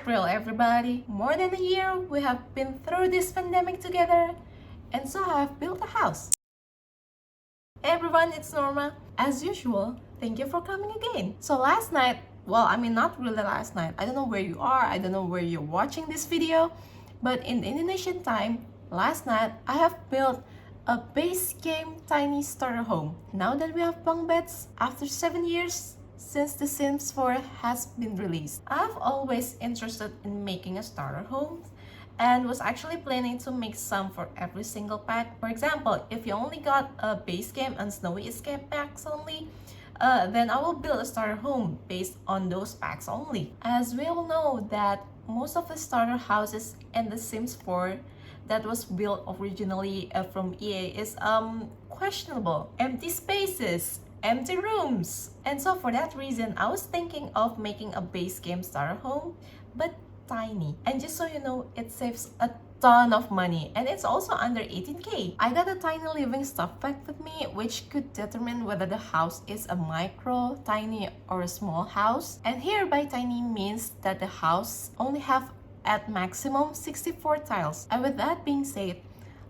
April, everybody. More than a year, we have been through this pandemic together, and so I have built a house. Hey everyone, it's Norma. As usual, thank you for coming again. So last night, not really last night. I don't know where you are, I don't know where you're watching this video, but in Indonesian time, last night, I have built a base game tiny starter home. Now that we have bunk beds, after 7 years, since The Sims 4 has been released, I've always interested in making a starter home and was actually planning to make some for every single pack. For example, if you only got a base game and snowy escape packs only, then I will build a starter home based on those packs only. As we all know that most of the starter houses in The Sims 4 that was built originally from EA is questionable. Empty spaces, empty rooms. And so for that reason, I was thinking of making a base game starter home, but tiny. And just so you know, it saves a ton of money and it's also under 18k. I got a tiny living stuff pack with me, which could determine whether the house is a micro, tiny, or a small house. And here by tiny means that the house only have at maximum 64 tiles. And with that being said,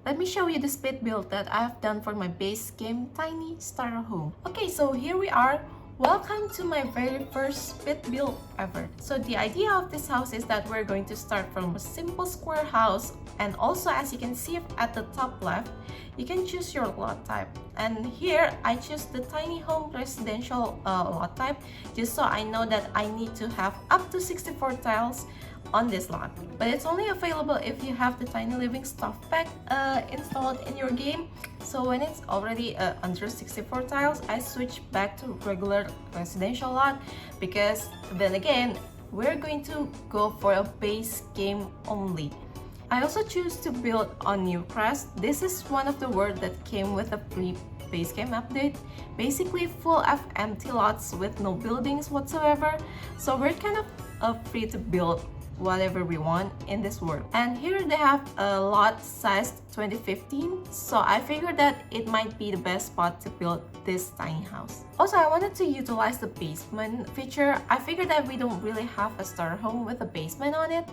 let me show you the speed build that I have done for my base game tiny starter home. Okay, so here we are. Welcome to my very first speed build ever. So the idea of this house is that we're going to start from a simple square house, and also as you can see at the top left, you can choose your lot type. And here I choose the tiny home residential lot type, just so I know that I need to have up to 64 tiles on this lot, but it's only available if you have the tiny living stuff pack installed in your game. So when it's already under 64 tiles, I switch back to regular residential lot, because then again we're going to go for a base game only. I also choose to build on New Crest. This is one of the words that came with a free base game update, basically full of empty lots with no buildings whatsoever, so we're kind of free to build whatever we want in this world. And here they have a lot sized 2015, so I figured that it might be the best spot to build this tiny house. Also, I wanted to utilize the basement feature. I figured that we don't really have a starter home with a basement on it,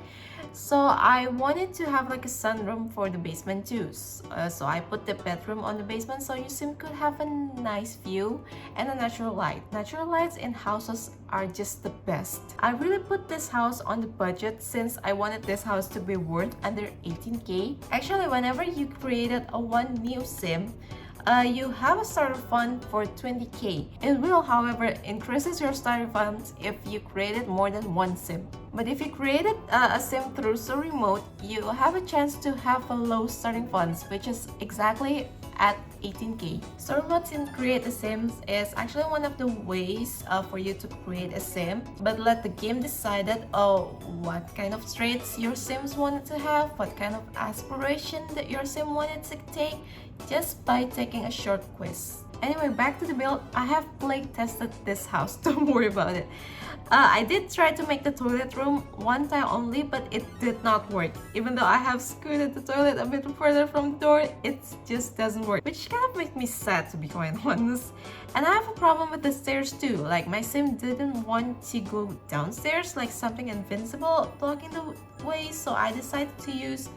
so I wanted to have like a sunroom for the basement too. So I put the bedroom on the basement so your sim could have a nice view and a natural light. Natural lights in houses are just the best. I really put this house on the budget since I wanted this house to be worth under 18k. Actually, whenever you created a one new sim, you have a starter fund for 20k. It will, however, increases your starter funds if you created more than one sim. But if you created a sim through so remote, you have a chance to have a low starting funds, which is exactly at 18k. Story modes in Create a Sims is actually one of the ways for you to create a sim, but let the game decide what kind of traits your sims wanted to have, what kind of aspiration that your sim wanted to take, just by taking a short quiz. Anyway, back to the build. I have play tested this house, don't worry about it. I did try to make the toilet room one time only, but it did not work. Even though I have scooted the toilet a bit further from the door, it just doesn't work, which kind of makes me sad, to be quite honest. And I have a problem with the stairs too. Like, my sim didn't want to go downstairs, like something invincible blocking the way, so I decided to use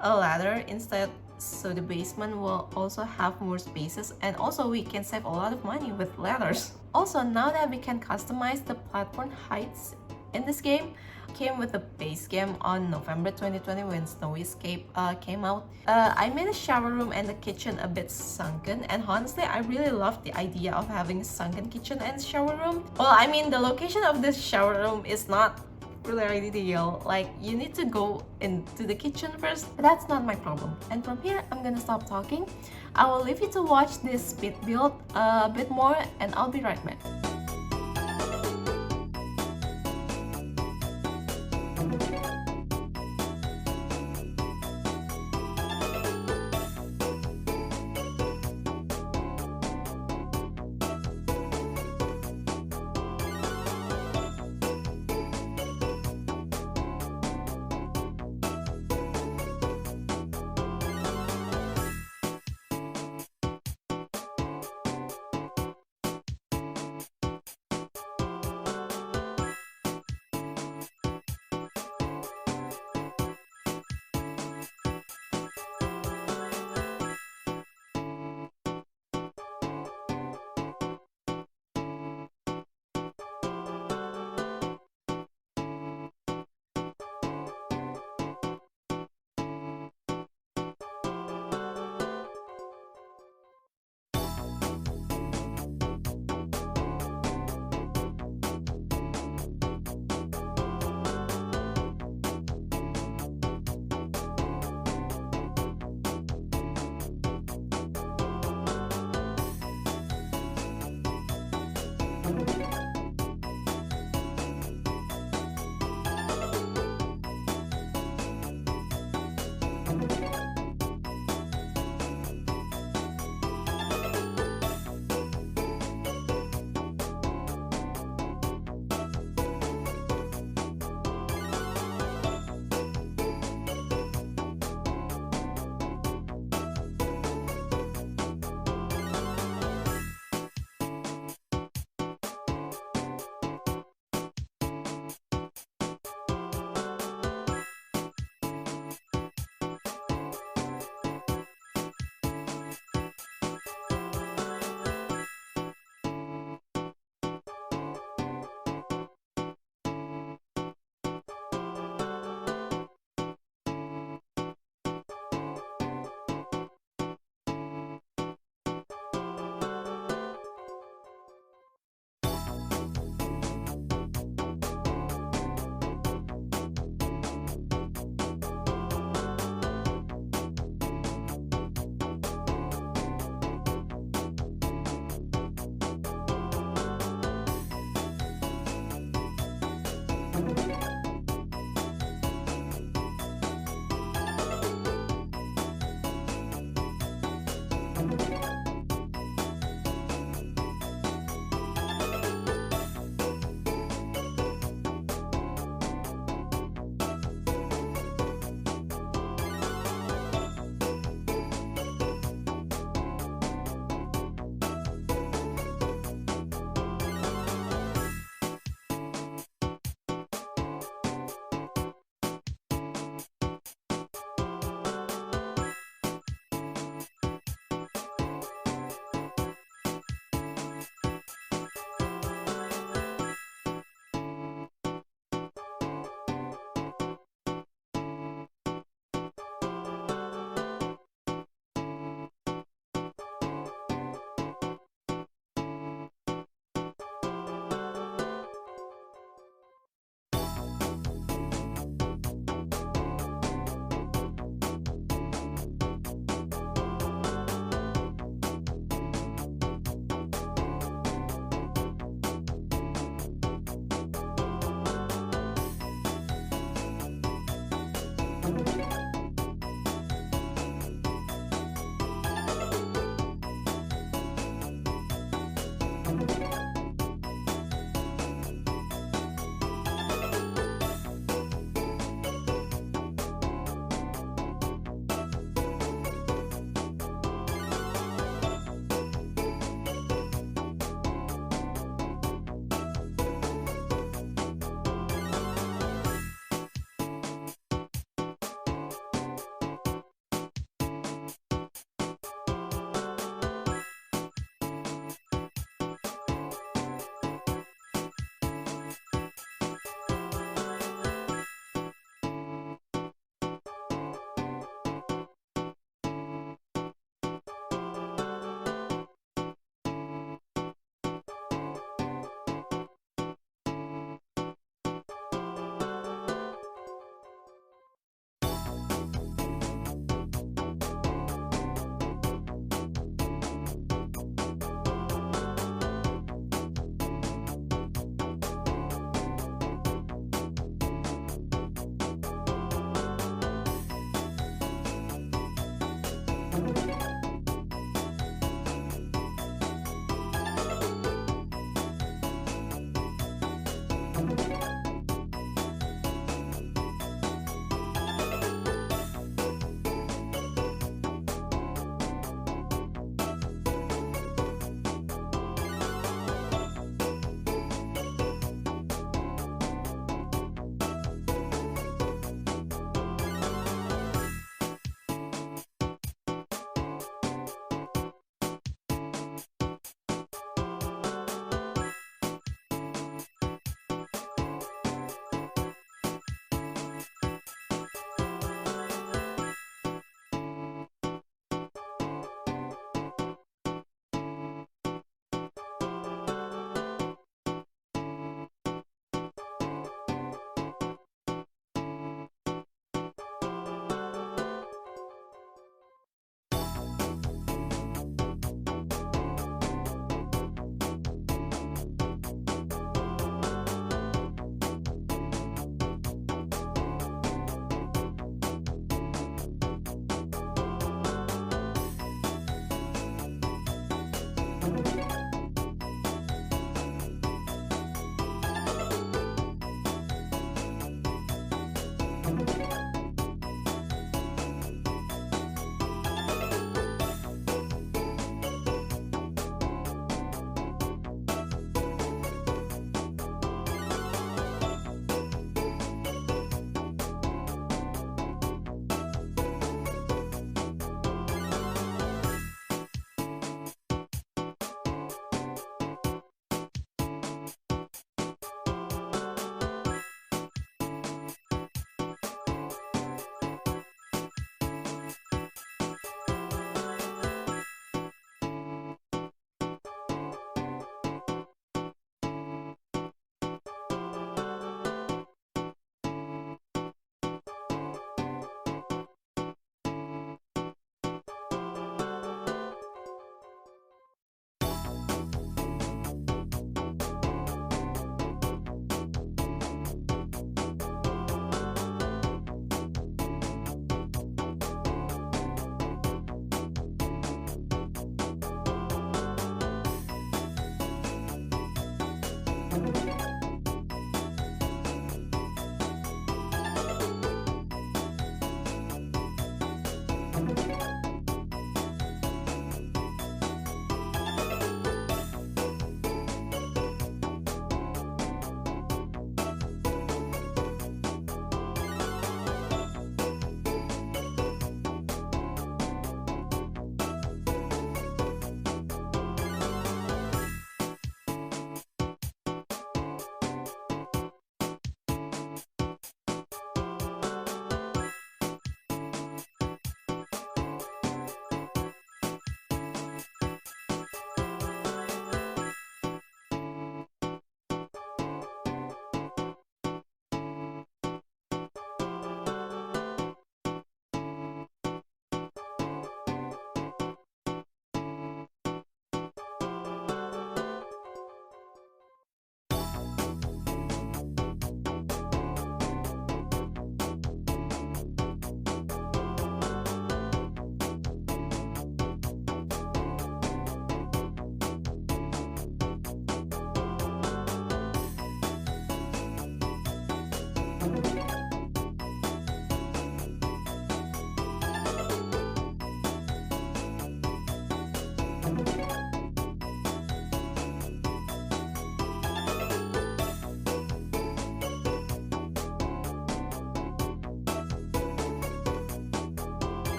a ladder instead, so the basement will also have more spaces, and also we can save a lot of money with ladders. Also, now that we can customize the platform heights in this game, came with the base game on November 2020 when Snowy Escape came out. I made a shower room and the kitchen a bit sunken, and honestly I really love the idea of having a sunken kitchen and shower room. Well, I mean, the location of this shower room is not really ideal. Like, you need to go into the kitchen first, but that's not my problem. And from here, I'm gonna stop talking. I will leave you to watch this speed build a bit more, and I'll be right back.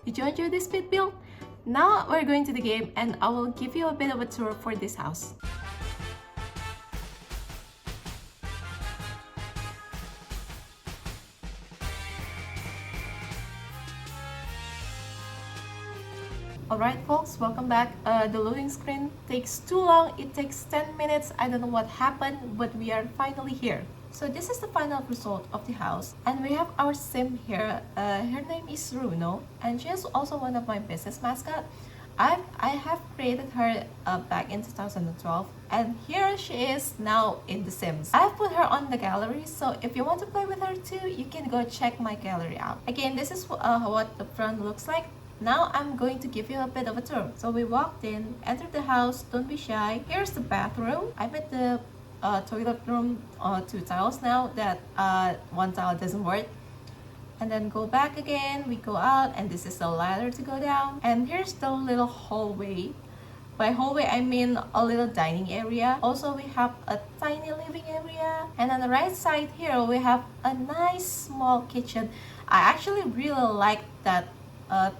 Did you enjoy this speed build? Now we're going to the game and I will give you a bit of a tour for this house. Alright folks, welcome back. The loading screen takes too long. It takes 10 minutes. I don't know what happened, but we are finally here. So this is the final result of the house. And we have our sim here. Her name is Runo. And she is also one of my business mascot. I have created her back in 2012. And here she is now in The Sims. I've put her on the gallery. So if you want to play with her too, you can go check my gallery out. Again, this is what the front looks like. Now I'm going to give you a bit of a tour. So we walked in, entered the house, don't be shy. Here's the bathroom. I made the toilet room 2 tiles now that one tile doesn't work. And then go back again, we go out and this is the ladder to go down. And here's the little hallway. By hallway I mean a little dining area. Also we have a tiny living area. And on the right side here we have a nice small kitchen. I actually really like that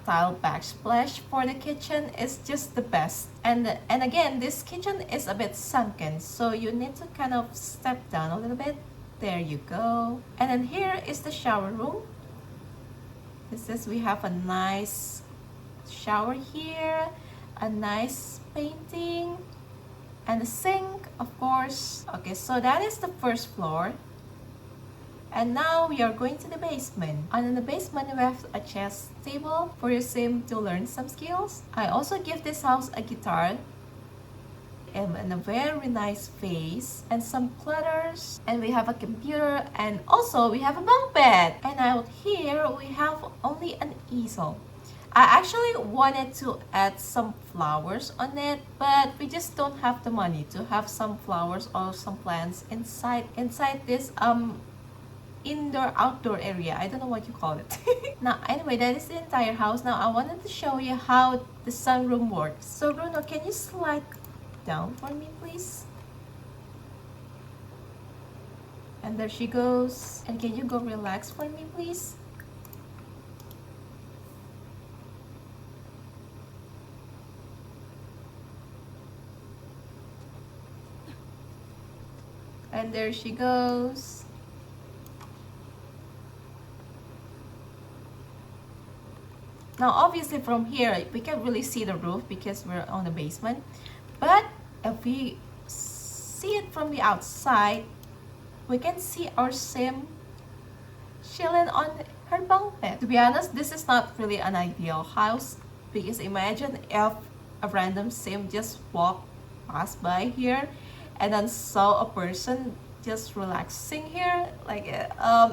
tile backsplash for the kitchen. Is just the best. And again, this kitchen is a bit sunken, so you need to kind of step down a little bit. There you go. And then here is the shower room. We have a nice shower here, a nice painting, and a sink, of course. Okay, so that is the first floor. And now we are going to the basement. And in the basement, we have a chess table for your sim to learn some skills. I also give this house a guitar and a very nice vase and some clutters. And we have a computer and also we have a bunk bed. And out here, we have only an easel. I actually wanted to add some flowers on it, but we just don't have the money to have some flowers or some plants inside this indoor outdoor area. I don't know what you call it. Now anyway, that is the entire house. Now I wanted to show you how the sunroom works. So Bruno, can you slide down for me please? And there she goes. And can you go relax for me please? And there she goes. Now obviously from here we can't really see the roof because we're on the basement, but if we see it from the outside, we can see our sim chilling on her bunk bed. To be honest, this is not really an ideal house because imagine if a random sim just walked past by here and then saw a person just relaxing here. Like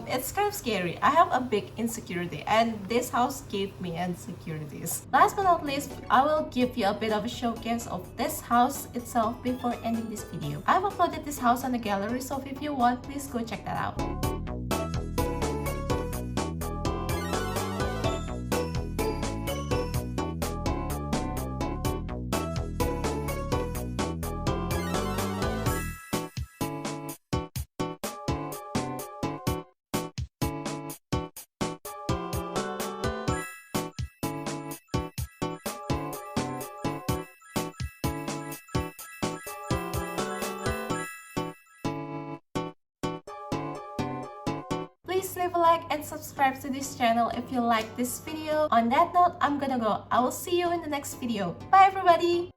it's kind of scary. I have a big insecurity and this house gave me insecurities. Last but not least, I will give you a bit of a showcase of this house itself before ending this video. I've uploaded this house on the gallery, so if you want, please go check that out. Please leave a like and subscribe to this channel if you like this video. On that note, I'm gonna go. I will see you in the next video. Bye everybody!